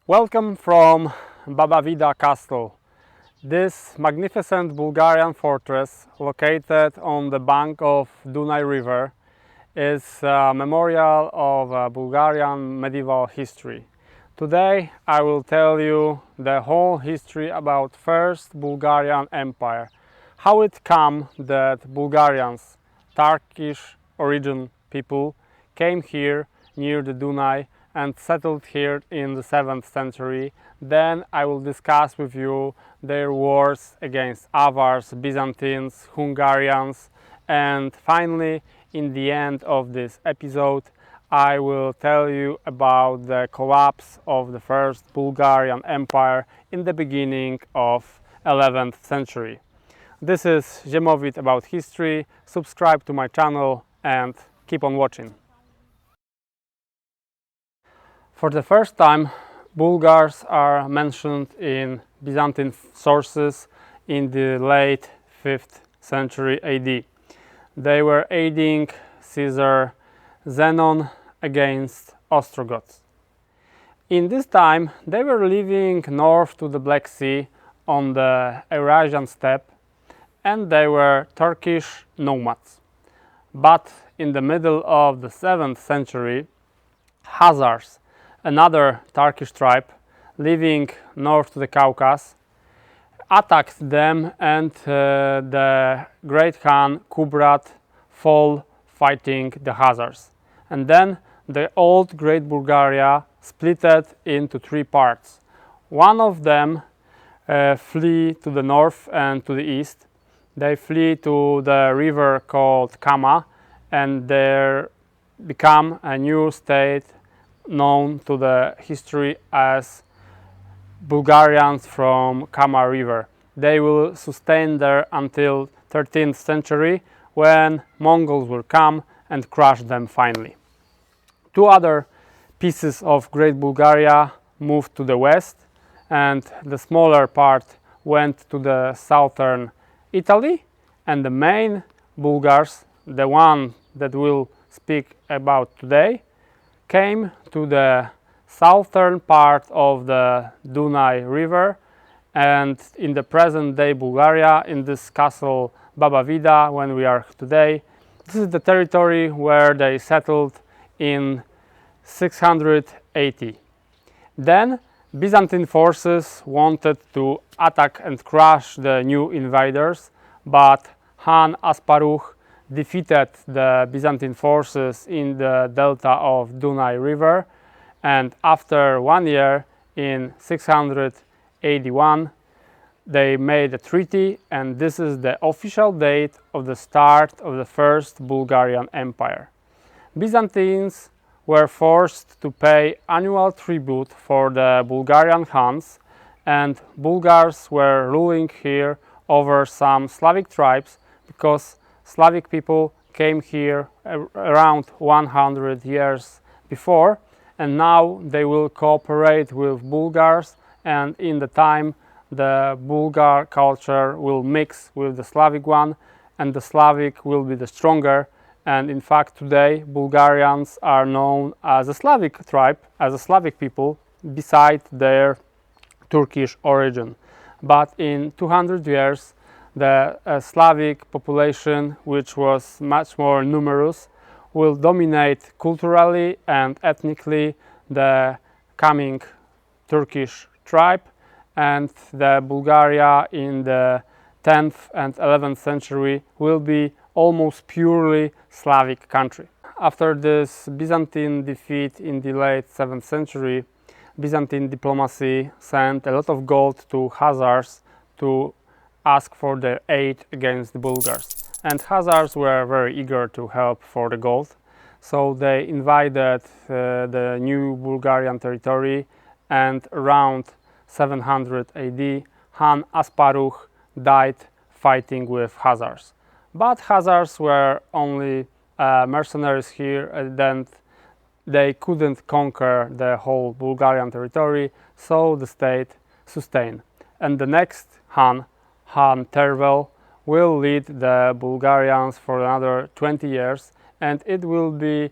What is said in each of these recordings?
Welcome from Baba Vida Castle. This magnificent Bulgarian fortress, located on the bank of Dunaj River, is a memorial of Bulgarian medieval history. Today I will tell you the whole history about first Bulgarian Empire, how it came that Bulgarians, Turkish origin people, came here near the Dunaj and settled here in the 7th century. Then I will discuss with you their wars against Avars, Byzantines, Hungarians, and finally, in the end of this episode, I will tell you about the collapse of the first Bulgarian Empire in the beginning of 11th century. This is Ziemowit about history. Subscribe to my channel and keep on watching. For the first time, Bulgars are mentioned in Byzantine sources in the late 5th century AD. They were aiding Caesar Zenon against Ostrogoths. In this time, they were living north to the Black Sea on the Eurasian steppe, and they were Turkish nomads. But in the middle of the 7th century, Khazars, another Turkish tribe living north to the Caucasus, attacked them, and the great Khan Kubrat fell fighting the Khazars. And then the old Great Bulgaria splitted into three parts. One of them flee to the north and to the east. They flee to the river called Kama, and there become a new state known to the history as Bulgarians from Kama River. They will sustain there until 13th century, when Mongols will come and crush them finally. Two other pieces of Great Bulgaria moved to the west, and the smaller part went to the southern Italy, and the main Bulgars, the one that we'll speak about today, came to the southern part of the Dunaj River, and in the present day Bulgaria, in this castle Baba Vida, when we are today, this is the territory where they settled in 680. Then Byzantine forces wanted to attack and crush the new invaders, but Han Asparukh defeated the Byzantine forces in the delta of Dunaj River, and after 1 year, in 681, they made a treaty, and this is the official date of the start of the first Bulgarian Empire. Byzantines were forced to pay annual tribute for the Bulgarian Khans, and Bulgars were ruling here over some Slavic tribes, because Slavic people came here around 100 years before, and now they will cooperate with Bulgars, and in the time the Bulgar culture will mix with the Slavic one, and the Slavic will be the stronger. And in fact today Bulgarians are known as a Slavic tribe, as a Slavic people, beside their Turkish origin. But in 200 years the Slavic population, which was much more numerous, will dominate culturally and ethnically the coming Turkish tribe, and the Bulgaria in the 10th and 11th century will be almost purely Slavic country. After this Byzantine defeat in the late 7th century, Byzantine diplomacy sent a lot of gold to Khazars to ask for their aid against the Bulgars. And Khazars were very eager to help for the gold, so they invaded the new Bulgarian territory, and around 700 AD, Han Asparukh died fighting with Khazars. But Khazars were only mercenaries here, and then they couldn't conquer the whole Bulgarian territory, so the state sustained. And the next Han, Han Tervel, will lead the Bulgarians for another 20 years, and it will be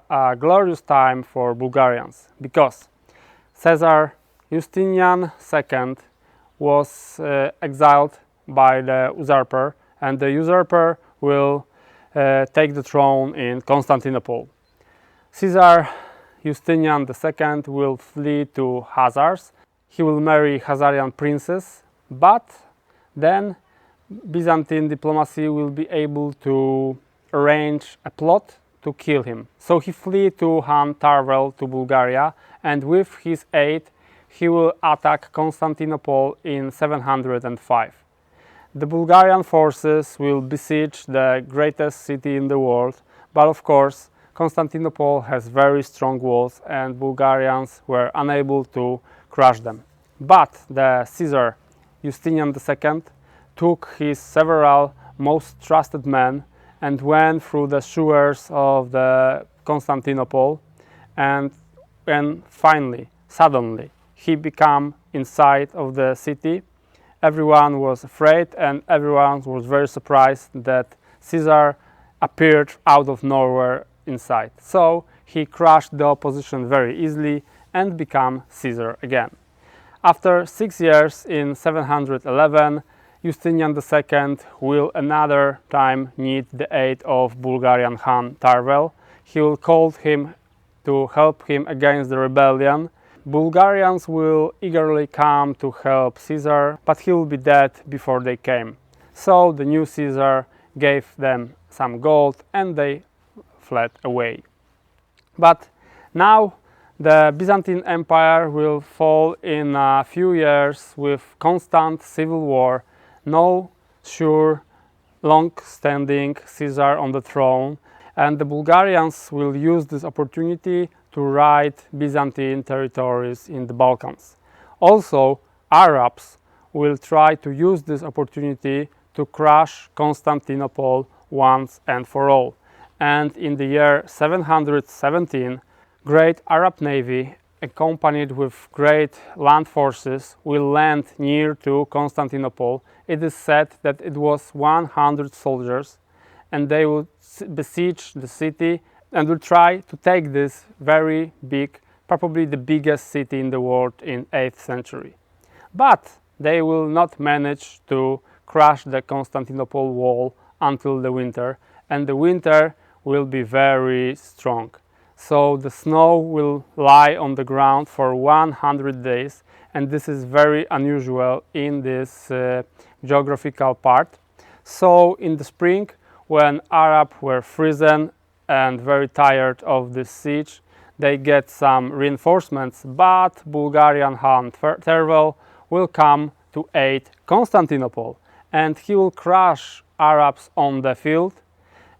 a glorious time for Bulgarians, because Caesar Justinian II was exiled by the usurper, and the usurper will take the throne in Constantinople. Caesar Justinian II will flee to Khazars. He will marry Khazarian princess, but then Byzantine diplomacy will be able to arrange a plot to kill him. So he flee to Han Tarvel to Bulgaria, and with his aid he will attack Constantinople in 705. The Bulgarian forces will besiege the greatest city in the world, but of course Constantinople has very strong walls and Bulgarians were unable to crush them. But the Caesar Justinian II took his several most trusted men and went through the sewers of the Constantinople, and finally, suddenly, he became inside of the city. Everyone was afraid and everyone was very surprised that Caesar appeared out of nowhere inside. So he crushed the opposition very easily and became Caesar again. After 6 years, in 711, Justinian II will another time need the aid of Bulgarian Khan Tarvel. He will call him to help him against the rebellion. Bulgarians will eagerly come to help Caesar, but he will be dead before they came. So the new Caesar gave them some gold and they fled away. But now the Byzantine Empire will fall in a few years with constant civil war, no sure long-standing Caesar on the throne, and the Bulgarians will use this opportunity to raid Byzantine territories in the Balkans. Also, Arabs will try to use this opportunity to crush Constantinople once and for all. And in the year 717, great Arab navy, accompanied with great land forces, will land near to Constantinople. It is said that it was 100 soldiers, and they will besiege the city and will try to take this very big, probably the biggest city in the world in 8th century. But they will not manage to crush the Constantinople wall until the winter, and the winter will be very strong. So the snow will lie on the ground for 100 days, and this is very unusual in this geographical part. So in the spring, when Arabs were frozen and very tired of this siege, they get some reinforcements, but Bulgarian Han Tervel will come to aid Constantinople, and he will crush Arabs on the field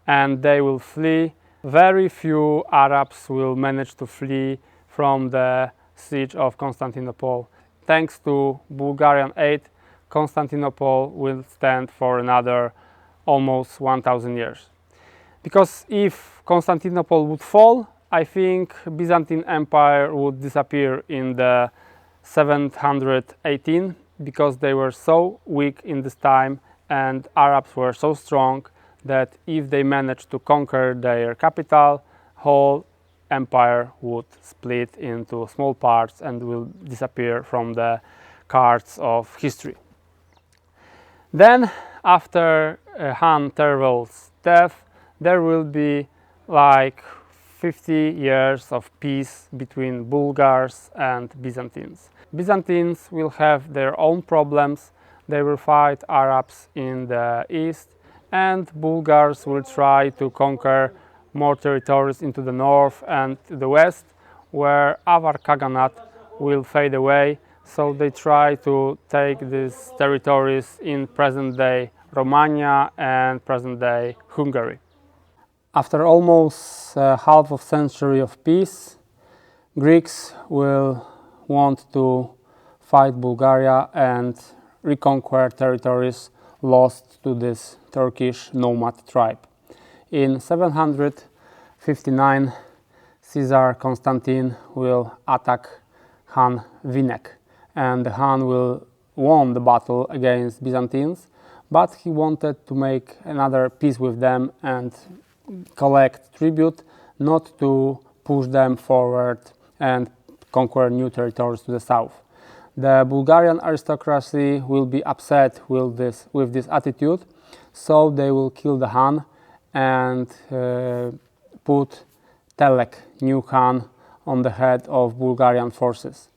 and they will flee. Very few Arabs will manage to flee from the siege of Constantinople. Thanks to Bulgarian aid, Constantinople will stand for another almost 1000 years. Because if Constantinople would fall, I think Byzantine Empire would disappear in the 718, because they were so weak in this time and Arabs were so strong that if they managed to conquer their capital, whole empire would split into small parts and will disappear from the cards of history. Then, after Han Tervel's death, there will be like 50 years of peace between Bulgars and Byzantines. Byzantines will have their own problems. They will fight Arabs in the east, and Bulgars will try to conquer more territories into the north and the west, where Avar Kaganate will fade away. So they try to take these territories in present-day Romania and present-day Hungary. After almost half of century of peace, Greeks will want to fight Bulgaria and reconquer territories lost to this Turkish nomad tribe. In 759, Caesar Constantine will attack Han Vinek, and the Han will won the battle against Byzantines, but he wanted to make another peace with them and collect tribute, not to push them forward and conquer new territories to the south. The Bulgarian aristocracy will be upset with this attitude, so they will kill the Han and put Telek, new Khan, on the head of Bulgarian forces.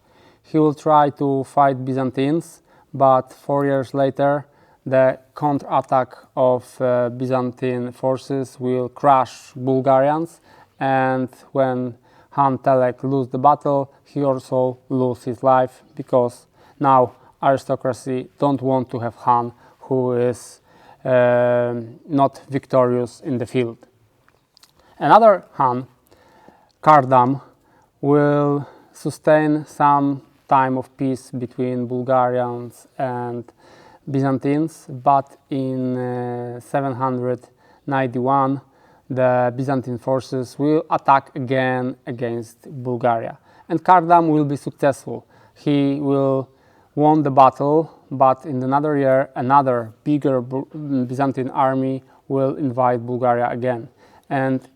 He will try to fight Byzantines, but 4 years later the counterattack of Byzantine forces will crush Bulgarians, and when Han Telek loses the battle, he also loses his life, because now aristocracy don't want to have Han who is not victorious in the field. Another Han, Kardam, will sustain some time of peace between Bulgarians and Byzantines, but in 791 the Byzantine forces will attack again against Bulgaria, and Kardam will be successful. He will won the battle, but in another year another bigger Byzantine army will invade Bulgaria again, and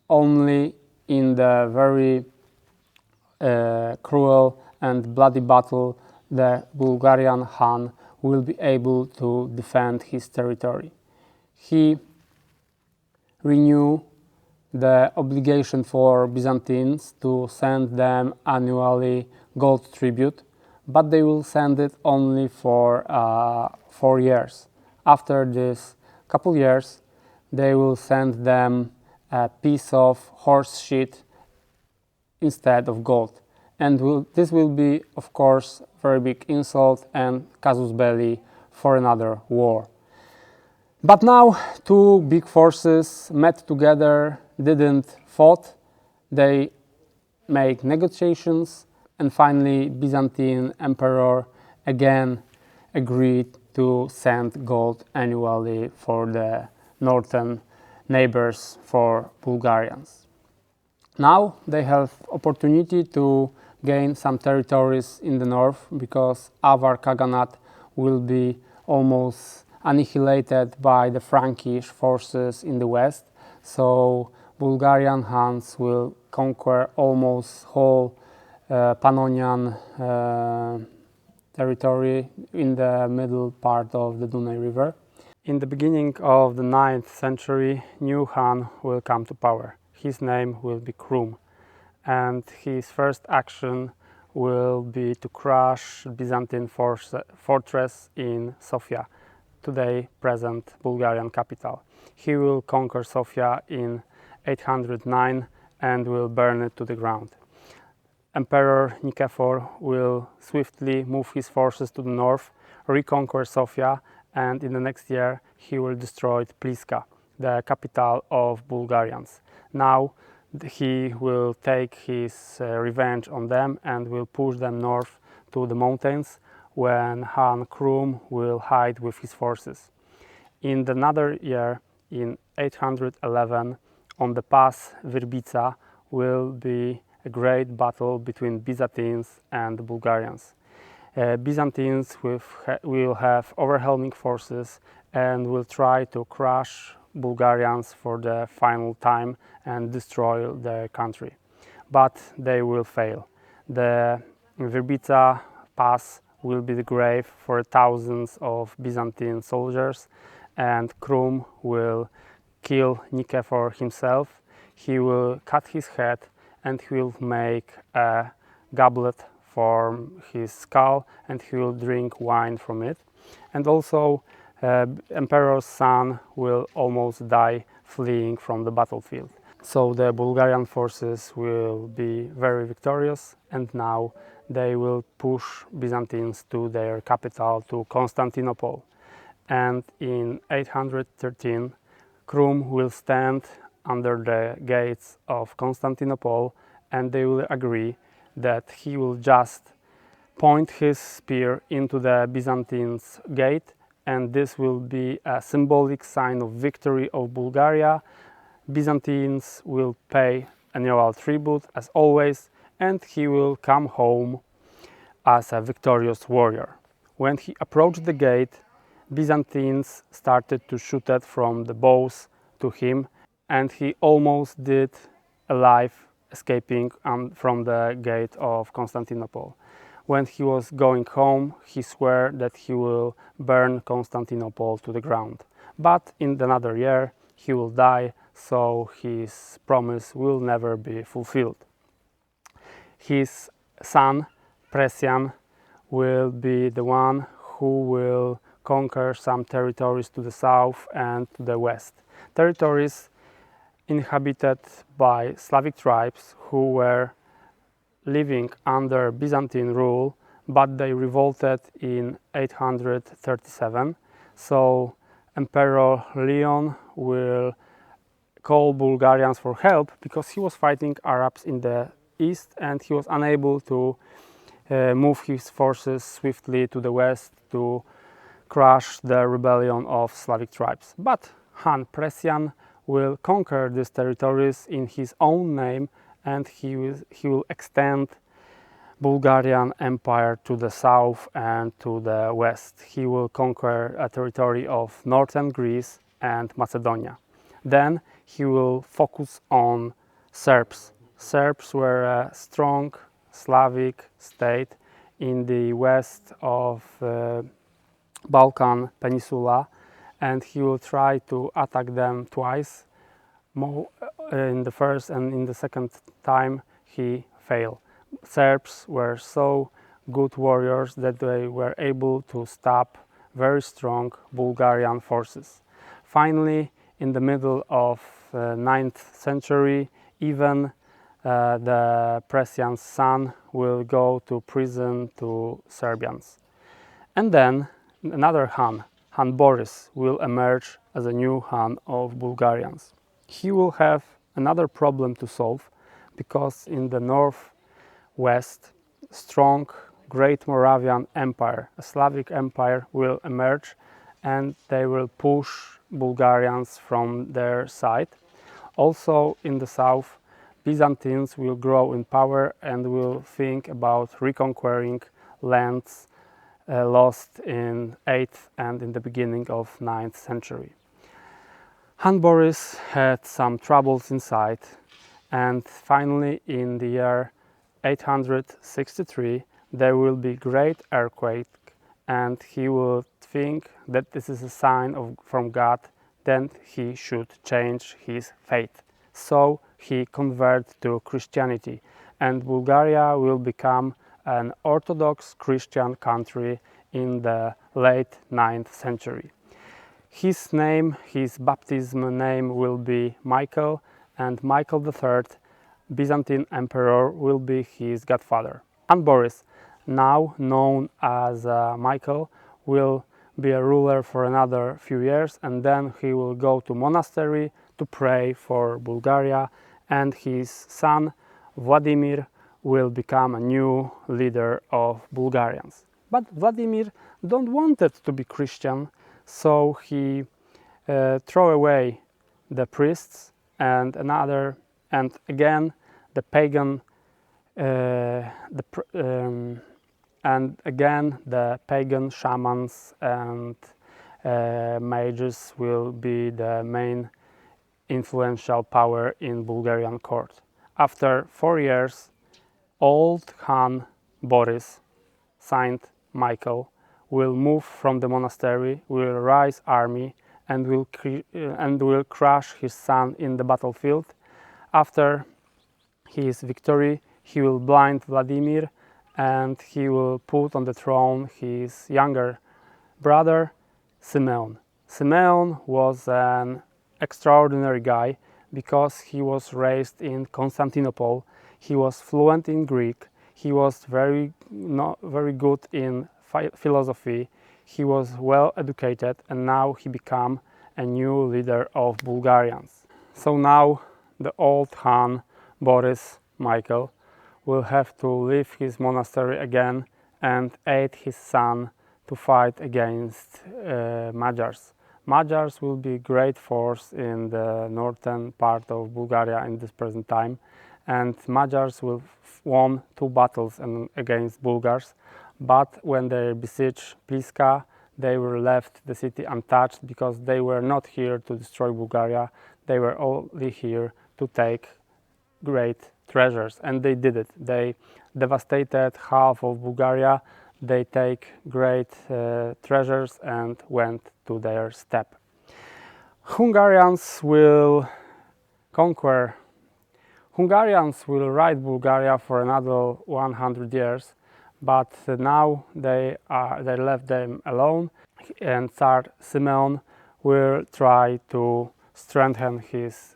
only in the very cruel and bloody battle the Bulgarian Han will be able to defend his territory. He renew the obligation for Byzantines to send them annually gold tribute, but they will send it only for 4 years. After this couple years, they will send them a piece of horse shit instead of gold, and this will be, of course, very big insult and casus belli for another war. But now two big forces met together, didn't fought, they make negotiations, and finally Byzantine Emperor again agreed to send gold annually for the northern neighbors for Bulgarians. Now they have opportunity to gain some territories in the north, because Avar Kaganate will be almost annihilated by the Frankish forces in the west, so Bulgarian Huns will conquer almost whole Pannonian territory in the middle part of the Dunaj River. In the beginning of the 9th century, new Khan will come to power. His name will be Krum, and his first action will be to crush Byzantine fortress in Sofia, today present Bulgarian capital. He will conquer Sofia in 809 and will burn it to the ground. Emperor Nicephor will swiftly move his forces to the north, reconquer Sofia, and in the next year he will destroy Pliska, the capital of Bulgarians. Now he will take his revenge on them and will push them north to the mountains, when Han Krum will hide with his forces. In another year, in 811, on the pass Virbica will be a great battle between Byzantines and Bulgarians. Byzantines will have overwhelming forces and will try to crush Bulgarians for the final time and destroy their country, but they will fail. The Virbica pass will be the grave for thousands of Byzantine soldiers, and Krum will kill Nicephor himself. He will cut his head and he will make a goblet from his skull and he will drink wine from it. And also Emperor's son will almost die fleeing from the battlefield. So the Bulgarian forces will be very victorious, and now they will push Byzantines to their capital, to Constantinople. And in 813, Krum will stand under the gates of Constantinople, and they will agree that he will just point his spear into the Byzantines' gate, and this will be a symbolic sign of victory of Bulgaria. Byzantines will pay annual tribute as always, and he will come home as a victorious warrior. When he approached the gate, Byzantines started to shoot it from the bows to him, and he almost did alive, escaping from the gate of Constantinople. When he was going home, he swore that he will burn Constantinople to the ground. But in another year, he will die, so his promise will never be fulfilled. His son, Presian, will be the one who will conquer some territories to the south and to the west. Territories inhabited by Slavic tribes who were living under Byzantine rule, but they revolted in 837. So Emperor Leon will call Bulgarians for help because he was fighting Arabs in the east and he was unable to move his forces swiftly to the west to crush the rebellion of Slavic tribes. But Han Presian will conquer these territories in his own name, and he will extend Bulgarian Empire to the south and to the west. He will conquer a territory of northern Greece and Macedonia. Then he will focus on Serbs. Serbs were a strong Slavic state in the west of Balkan Peninsula, and he will try to attack them twice. In the first and in the second time he failed. Serbs were so good warriors that they were able to stop very strong Bulgarian forces. Finally, in the middle of 9th century, even the Presian's son will go to prison to Serbians. And then another Han, Han Boris, will emerge as a new Han of Bulgarians. He will have another problem to solve because in the northwest, strong Great Moravian Empire, a Slavic empire, will emerge and they will push Bulgarians from their side. Also in the south, Byzantines will grow in power and will think about reconquering lands lost in 8th and in the beginning of 9th century. Han Boris had some troubles inside, and finally in the year 863 there will be great earthquake, and he will think that this is a sign from God, then he should change his faith. So he converted to Christianity, and Bulgaria will become an Orthodox Christian country in the late 9th century. His name, his baptism name will be Michael, and Michael III, Byzantine emperor, will be his godfather. Han Boris, now known as Michael, will be a ruler for another few years, and then he will go to monastery to pray for Bulgaria, and his son Vladimir will become a new leader of Bulgarians. But Vladimir don't wanted to be Christian, so he threw away the priests and again the pagan shamans and mages will be the main influential power in Bulgarian court. After 4 years, old Khan Boris, Saint Michael, will move from the monastery, will raise army, and will crush his son in the battlefield. After his victory, he will blind Vladimir, and he will put on the throne his younger brother, Simeon. Simeon was an extraordinary guy because he was raised in Constantinople. He was fluent in Greek. He was very good in philosophy. He was well educated, and now he became a new leader of Bulgarians. So now the old Han Boris Michael will have to leave his monastery again and aid his son to fight against Magyars. Magyars will be a great force in the northern part of Bulgaria in this present time, and Magyars will won 2 battles against Bulgars, but when they besieged Pliska, they were left the city untouched because they were not here to destroy Bulgaria, they were only here to take great treasures, and they did it. They devastated half of Bulgaria, they take great treasures and went to their steppe. Hungarians will ride Bulgaria for another 100 years, but now they left them alone, and Tsar Simeon will try to strengthen his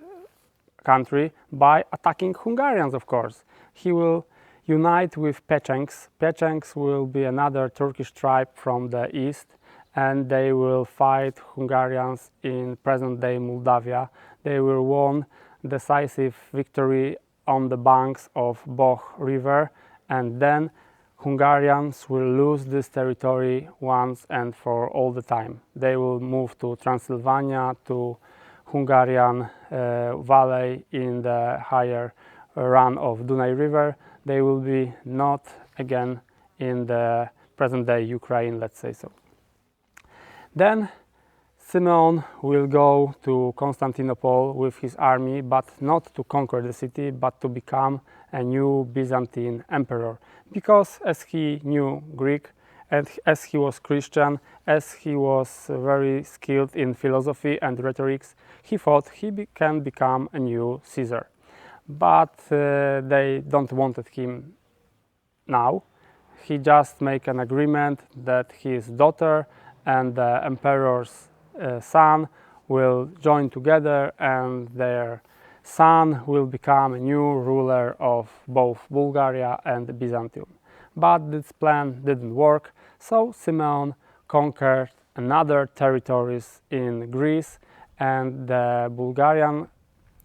country by attacking Hungarians, of course. He will unite with Pechengs. Pechengs will be another Turkish tribe from the east, and they will fight Hungarians in present-day Moldavia. They will win decisive victory on the banks of Boh River, and then Hungarians will lose this territory once and for all the time. They will move to Transylvania, to Hungarian valley in the higher run of Dunay River. They will be not again in the present-day Ukraine, let's say so. Then Simeon will go to Constantinople with his army, but not to conquer the city, but to become a new Byzantine emperor. Because as he knew Greek, and as he was Christian, as he was very skilled in philosophy and rhetorics, he thought he can become a new Caesar. But they don't wanted him now. He just make an agreement that his daughter and the emperor's son will join together, and their son will become a new ruler of both Bulgaria and Byzantium. But this plan didn't work, so Simeon conquered another territories in Greece, and the Bulgarian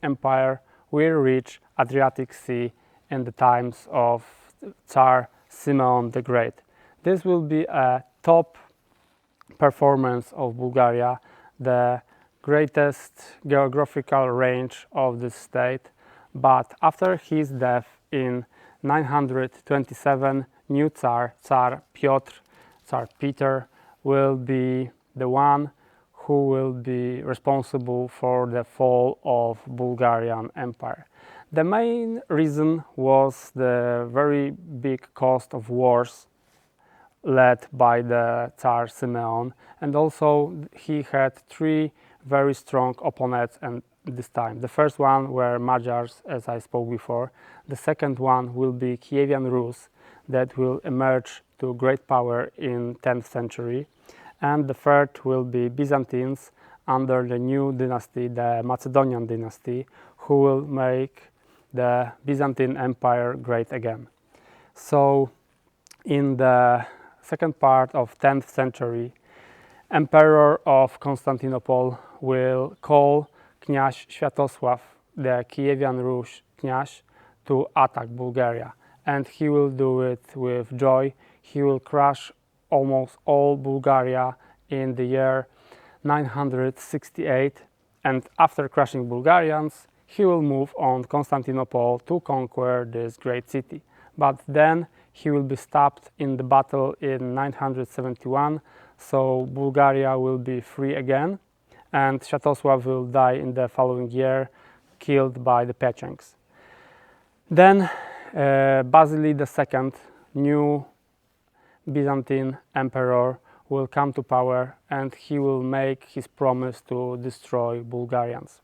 Empire will reach Adriatic Sea in the times of Tsar Simeon the Great. This will be a top performance of Bulgaria, the greatest geographical range of the state, but after his death in 927, new Tsar Peter, will be the one who will be responsible for the fall of Bulgarian Empire. The main reason was the very big cost of wars led by the Tsar Simeon, and also he had three very strong opponents at this time. The first one were Magyars, as I spoke before. The second one will be Kievan Rus, that will emerge to great power in 10th century. And the third will be Byzantines under the new dynasty, the Macedonian dynasty, who will make the Byzantine Empire great again. So in the second part of 10th century, Emperor of Constantinople will call Kniaz Światosław, the Kievan Rus Kniaz, to attack Bulgaria. And he will do it with joy. He will crush almost all Bulgaria in the year 968. And after crushing Bulgarians, he will move on Constantinople to conquer this great city. But then he will be stopped in the battle in 971, so Bulgaria will be free again, and Światosław will die in the following year, killed by the Pechengs. Then Basil II, new Byzantine emperor, will come to power, and he will make his promise to destroy Bulgarians.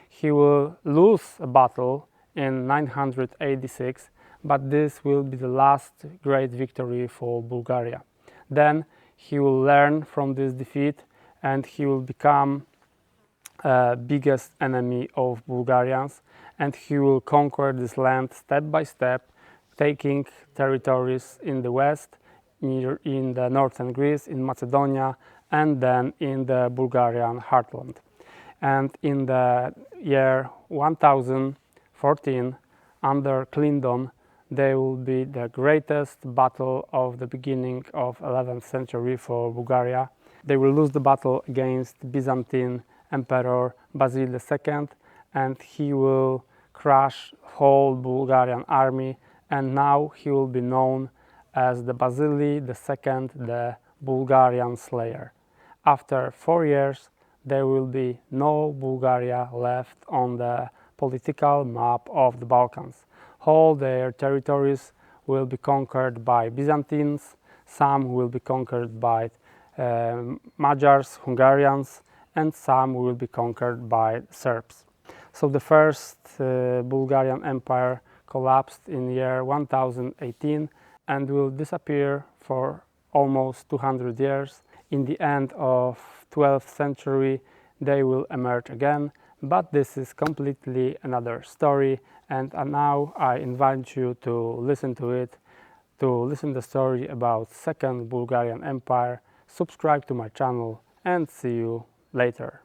He will lose a battle in 986, but this will be the last great victory for Bulgaria. Then he will learn from this defeat, and he will become biggest enemy of Bulgarians, and he will conquer this land step by step, taking territories in the west, in the northern Greece, in Macedonia, and then in the Bulgarian heartland. And in the year 1014, under Clydon, there will be the greatest battle of the beginning of 11th century for Bulgaria. They will lose the battle against Byzantine Emperor Basil II, and he will crush whole Bulgarian army, and now he will be known as the Basil II, the Bulgarianslayer. After 4 years, there will be no Bulgaria left on the political map of the Balkans. All their territories will be conquered by Byzantines, some will be conquered by Magyars, Hungarians, and some will be conquered by Serbs. So the first Bulgarian Empire collapsed in year 1018 and will disappear for almost 200 years. In the end of 12th century they will emerge again, but this is completely another story, and now I invite you to listen to it, to listen the story about Second Bulgarian Empire. Subscribe to my channel and see you later.